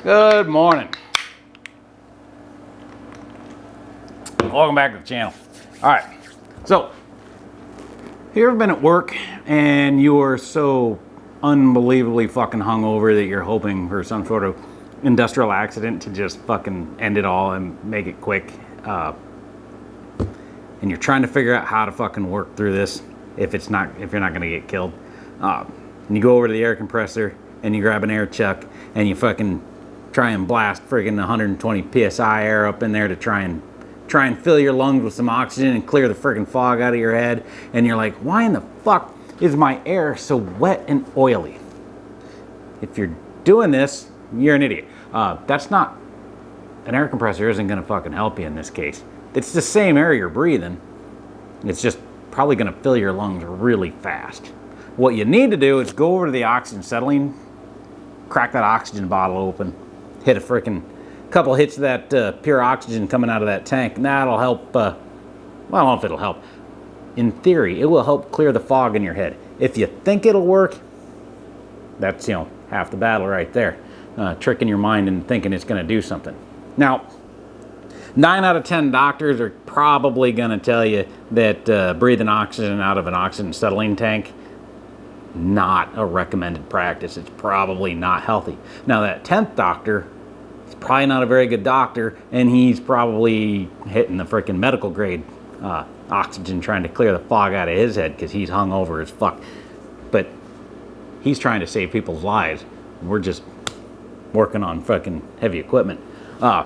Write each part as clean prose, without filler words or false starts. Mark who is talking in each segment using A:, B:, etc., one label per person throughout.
A: Good morning. Welcome back to the channel. All right, so have you ever been at work and you are so unbelievably fucking hungover that you're hoping for some sort of industrial accident to just fucking end it all and make it quick, and you're trying to figure out how to fucking work through this if you're not gonna get killed, and you go over to the air compressor and you grab an air chuck and you fucking try and blast friggin' 120 psi air up in there to try and fill your lungs with some oxygen and clear the friggin' fog out of your head, and you're like, why in the fuck is my air so wet and oily? If you're doing this, you're an idiot. That's not, an air compressor isn't gonna fucking help you in this case. It's the same air you're breathing. It's just probably gonna fill your lungs really fast. What you need to do is go over to the oxygen settling, crack that oxygen bottle open, hit a frickin' couple hits of that pure oxygen coming out of that tank, and that'll help, well, I don't know if it'll help. In theory, it will help clear the fog in your head. If you think it'll work, that's, half the battle right there. Tricking your mind into thinking it's gonna do something. Now, 9 out of 10 doctors are probably gonna tell you that breathing oxygen out of an oxygen settling tank, not a recommended practice. It's probably not healthy. Now that 10th doctor, he's probably not a very good doctor, and he's probably hitting the freaking medical grade oxygen trying to clear the fog out of his head because he's hungover as fuck. But he's trying to save people's lives. We're just working on fucking heavy equipment. Oh,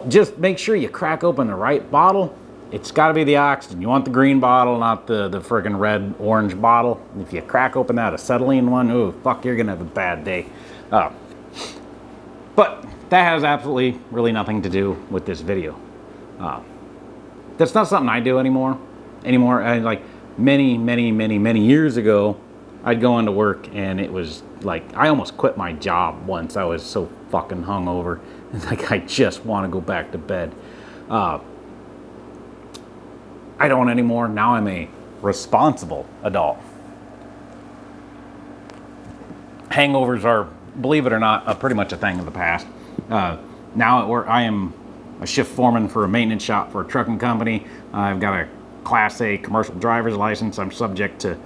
A: just make sure you crack open the right bottle. It's got to be the oxygen. You want the green bottle, not the freaking red, orange bottle. If you crack open that acetylene one, ooh, fuck, you're going to have a bad day. But that has absolutely really nothing to do with this video. That's not something I do anymore. Like many years ago, I'd go into work and it was like, I almost quit my job once. I was so fucking hungover. Like, I just want to go back to bed. I don't anymore. Now I'm a responsible adult. Hangovers are, believe it or not, pretty much a thing of the past. Now at work, I am a shift foreman for a maintenance shop for a trucking company. I've got a Class A commercial driver's license. I'm subject to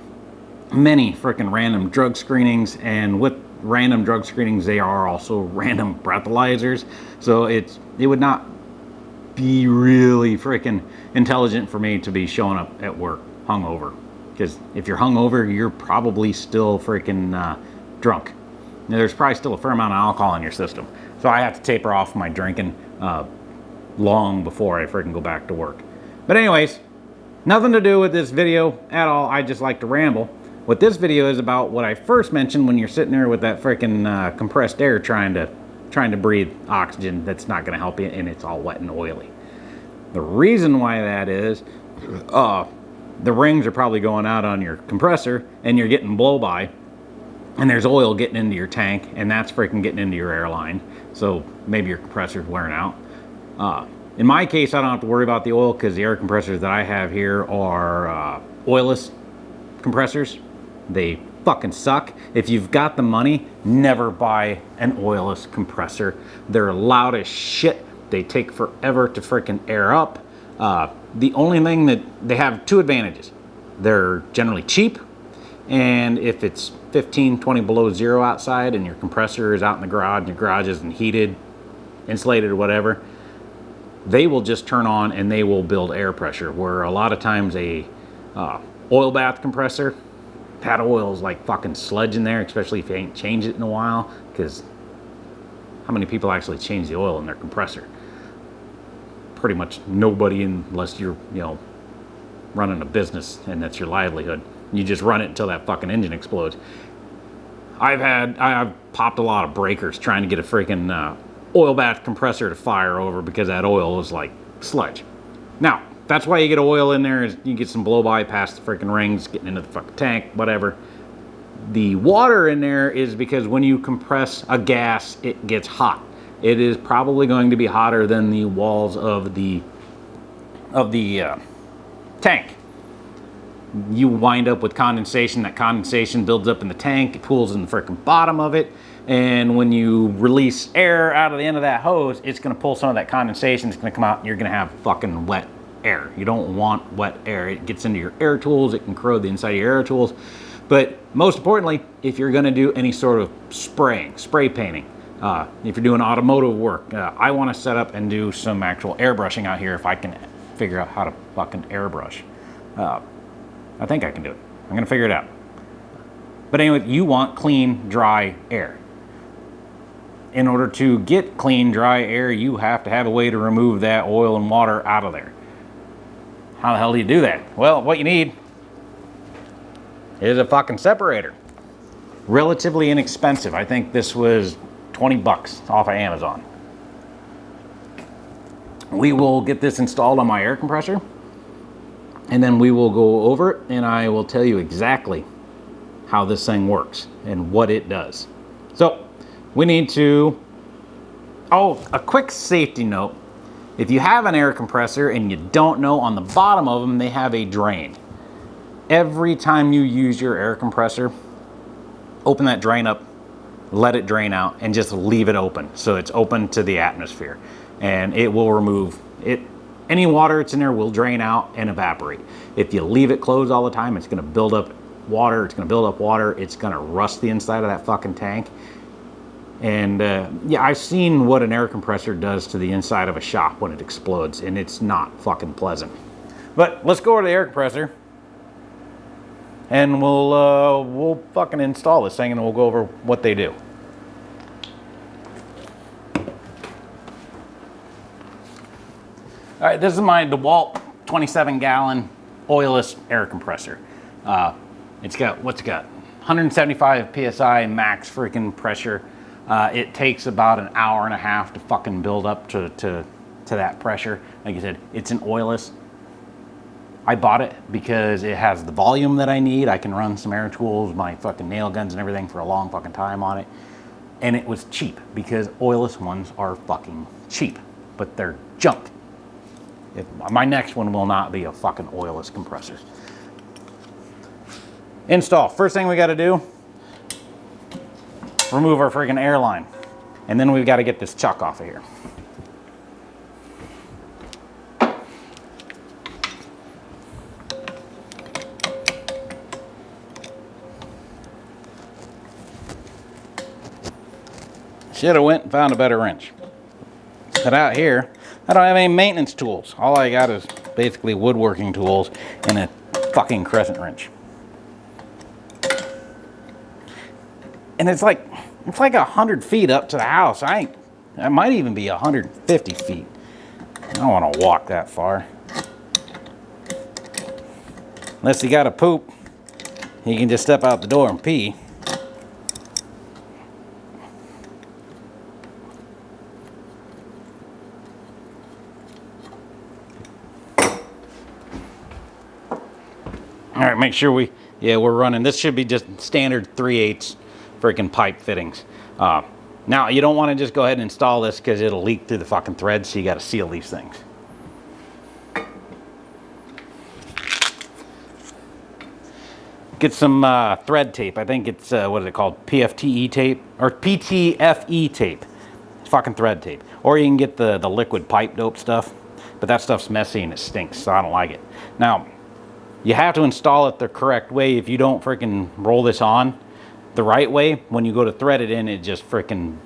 A: many freaking random drug screenings, and with random drug screenings, they are also random breathalyzers. So it would not be really freaking intelligent for me to be showing up at work hungover, because if you're hungover, you're probably still freaking drunk. Now, there's probably still a fair amount of alcohol in your system, so I have to taper off my drinking long before I freaking go back to work. But anyways, nothing to do with this video at all. I just like to ramble. What this video is about, what I first mentioned, when you're sitting there with that freaking compressed air trying to breathe oxygen that's not going to help you, and it's all wet and oily. The reason why that is, the rings are probably going out on your compressor and you're getting blow by, and there's oil getting into your tank, and that's freaking getting into your airline. So maybe your compressor's wearing out. In my case, I don't have to worry about the oil because the air compressors that I have here are oilless compressors. They fucking suck. If you've got the money, never buy an oilless compressor. They're loud as shit. They take forever to freaking air up. The only thing that they have, two advantages. They're generally cheap, and if it's 15, 20 below zero outside and your compressor is out in the garage and your garage isn't heated, insulated or whatever, they will just turn on and they will build air pressure, where a lot of times a oil bath compressor, that oil is like fucking sludge in there, especially if you ain't changed it in a while, because how many people actually change the oil in their compressor? Pretty much nobody, unless you're, running a business and that's your livelihood. You just run it until that fucking engine explodes. I've popped a lot of breakers trying to get a freaking oil bath compressor to fire over because that oil is like sludge. Now, that's why you get oil in there, is you get some blow by past the freaking rings, getting into the fucking tank, whatever. The water in there is because when you compress a gas, it gets hot. It is probably going to be hotter than the walls of the tank. You wind up with condensation. That condensation builds up in the tank, it pools in the freaking bottom of it. And when you release air out of the end of that hose, it's going to pull some of that condensation. It's going to come out and you're going to have fucking wet air. You don't want wet air. It gets into your air tools. It can corrode the inside of your air tools. But most importantly, if you're going to do any sort of spraying, spray painting, if you're doing automotive work, I want to set up and do some actual airbrushing out here if I can figure out how to fucking airbrush. I think I can do it. I'm going to figure it out. But anyway, you want clean, dry air. In order to get clean, dry air, you have to have a way to remove that oil and water out of there. How the hell do you do that? Well, what you need is a fucking separator. Relatively inexpensive. I think this was 20 bucks off of Amazon. We will get this installed on my air compressor, and then we will go over it, and I will tell you exactly how this thing works and what it does. So we need to, a quick safety note. If you have an air compressor and you don't know, on the bottom of them they have a drain. Every time you use your air compressor, open that drain up, let it drain out, and just leave it open so it's open to the atmosphere, and it will remove it. Any water that's in there will drain out and evaporate. If you leave it closed all the time, it's going to build up water. It's going to build up water. It's going to rust the inside of that fucking tank. And yeah, I've seen what an air compressor does to the inside of a shop when it explodes, and it's not fucking pleasant. But let's go over to the air compressor, and we'll fucking install this thing, and we'll go over what they do. All right, this is my DeWalt 27-gallon oilless air compressor. It's got, what's it got? 175 psi max freaking pressure. It takes about an hour and a half to fucking build up to that pressure. Like I said, it's an oilless. I bought it because it has the volume that I need. I can run some air tools, my fucking nail guns and everything for a long fucking time on it. And it was cheap because oilless ones are fucking cheap, but they're junk. My next one will not be a fucking oilless compressor. Install. First thing we got to do, remove our friggin' air line. And then we've got to get this chuck off of here. Should have went and found a better wrench. But out here, I don't have any maintenance tools. All I got is basically woodworking tools and a fucking crescent wrench. And it's like 100 feet up to the house. I might even be 150 feet. I don't want to walk that far. Unless you got to poop, you can just step out the door and pee. All right, make sure we're running. This should be just standard 3/8 freaking pipe fittings. Now, you don't want to just go ahead and install this because it'll leak through the fucking threads, so you got to seal these things. Get some thread tape. I think it's, what is it called? PFTE tape? Or PTFE tape. It's fucking thread tape. Or you can get the liquid pipe dope stuff. But that stuff's messy and it stinks, so I don't like it. Now, you have to install it the correct way. If you don't freaking roll this on the right way, when you go to thread it in, it just freaking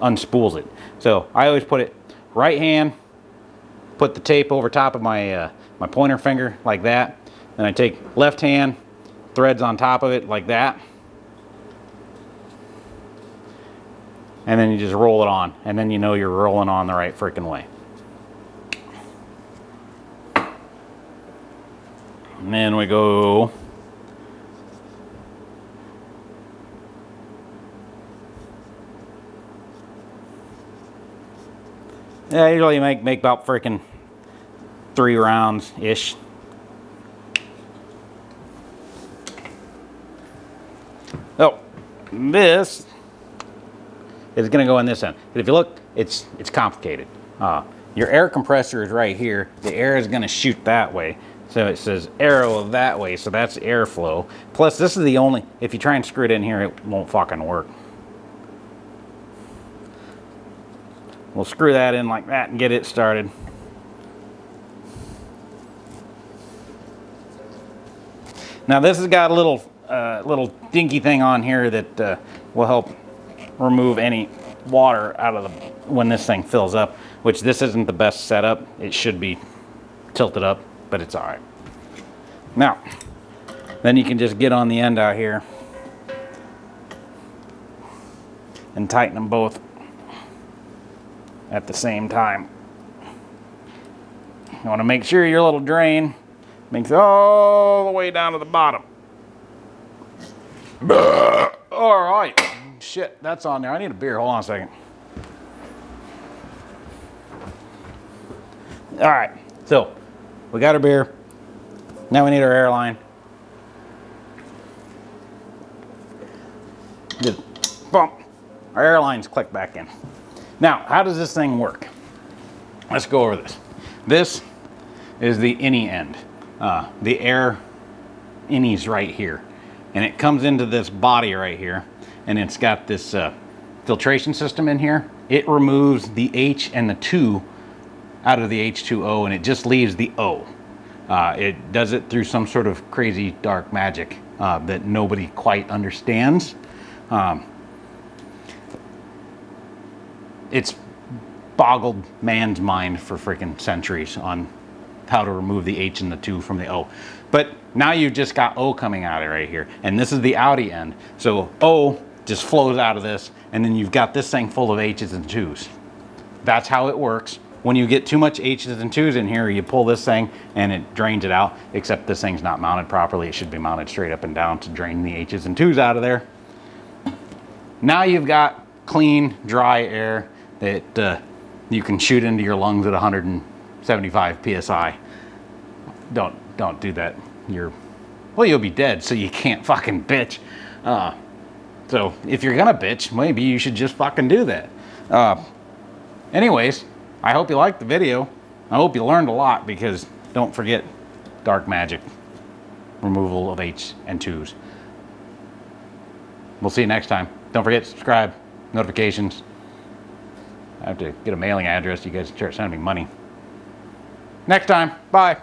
A: unspools it. So I always put it right hand, put the tape over top of my my pointer finger like that. Then I take left hand, threads on top of it like that. And then you just roll it on, and then you know you're rolling on the right freaking way. And then we go yeah, usually make about freaking 3 rounds ish. So this is going to go in this end. But if you look, it's complicated. Your air compressor is right here. The air is going to shoot that way. So it says arrow that way, so that's airflow. Plus, this is the only, if you try and screw it in here, it won't fucking work. we'll screw that in like that and get it started. Now this has got a little dinky thing on here that will help remove any water out of the when this thing fills up, which this isn't the best setup. It should be tilted up, but it's all right. Now, then you can just get on the end out here and tighten them both at the same time. You want to make sure your little drain makes it all the way down to the bottom. All right. Shit, that's on there. I need a beer. Hold on a second. All right. So, we got our beer. Now we need our airline. Just bump. Our airlines click back in. Now, how does this thing work? Let's go over this. This is the innie end. The air innie's right here. And it comes into this body right here. And it's got this filtration system in here. It removes the H and the 2 out of the H2O, and it just leaves the O. It does it through some sort of crazy dark magic that nobody quite understands. It's boggled man's mind for freaking centuries on how to remove the H and the 2 from the O. But now you've just got O coming out of right here, and this is the outie end. So O just flows out of this, and then you've got this thing full of H's and 2's. That's how it works. When you get too much H's and 2's in here, you pull this thing and it drains it out, except this thing's not mounted properly. It should be mounted straight up and down to drain the H's and 2's out of there. Now you've got clean, dry air that you can shoot into your lungs at 175 PSI. Don't do that. Well, you'll be dead, so you can't fucking bitch. So if you're gonna bitch, maybe you should just fucking do that. Anyways, I hope you liked the video. I hope you learned a lot, because don't forget dark magic, removal of H and 2's. We'll see you next time. Don't forget to subscribe, notifications. I have to get a mailing address. You guys start sending me money. Next time, bye.